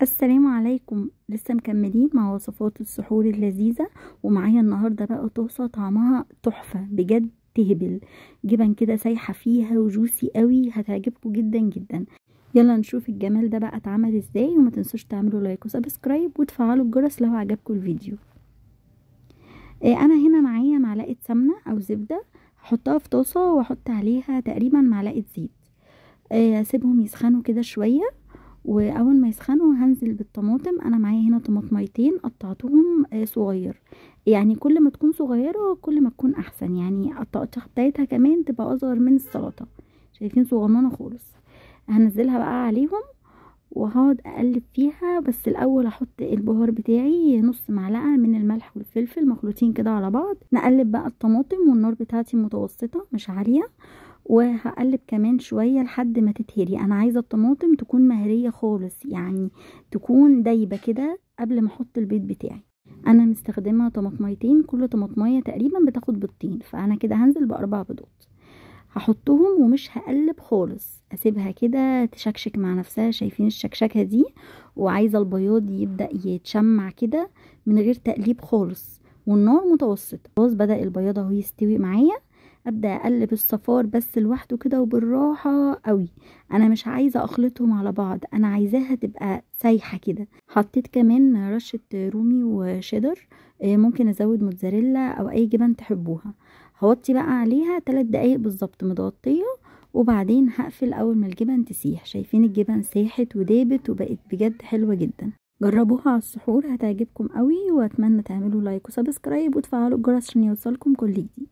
السلام عليكم. لسه مكملين مع وصفات السحور اللذيذة، ومعايا النهاردة بقى طاسة طعمها تحفة بجد تهبل. جبن كده سايحة فيها وجوسي قوي، هتعجبكم جدا جدا. يلا نشوف الجمال ده بقى اتعمل ازاي، وما تنسوش تعملوا لايك وسبسكرايب وتفعلوا الجرس لو عجبكم الفيديو. انا هنا معايا معلقة سمنة او زبدة، هحطها في طاسة واحط عليها تقريبا معلقة زيت. اسيبهم يسخنوا كده شوية، واول ما يسخنوا هنزل بالطماطم. انا معايا هنا طماطميتين قطعتهم صغير، يعني كل ما تكون صغيره كل ما تكون احسن، يعني التقطيع بتاعتها كمان تبقى اصغر من السلطه. شايفين صغننه خالص. هنزلها بقى عليهم وهقعد اقلب فيها، بس الاول احط البهار بتاعي نص معلقه من الملح والفلفل مخلوطين كده على بعض. نقلب بقى الطماطم والنار بتاعتي متوسطه مش عاليه، وهقلب كمان شوية لحد ما تتهري. انا عايزة الطماطم تكون مهرية خالص، يعني تكون دايبة كده قبل ما احط البيض بتاعي. انا مستخدمة طماطميتين، كل طماطمية تقريبا بتاخد بيضتين، فانا كده هنزل باربع بيضات. هحطهم ومش هقلب خالص، اسيبها كده تشكشك مع نفسها. شايفين الشكشكة دي؟ وعايزة البياض يبدأ يتشمع كده من غير تقليب خالص، والنار متوسطة. خلاص بدأ البياض اهو يستوي معايا. ابدا اقلب الصفار بس لوحده كده وبالراحه قوي. انا مش عايزه اخلطهم على بعض، انا عايزاها تبقى سايحه كده. حطيت كمان رشه رومي وشيدر، ممكن ازود موتزاريلا او اي جبن تحبوها. هوطي بقى عليها 3 دقايق بالظبط متغطيه، وبعدين هقفل اول ما الجبن تسيح. شايفين الجبن ساحت ودابت وبقت بجد حلوه جدا. جربوها على السحور هتعجبكم قوي، واتمنى تعملوا لايك وسبسكرايب وتفعلوا الجرس عشان يوصلكم كل جديد.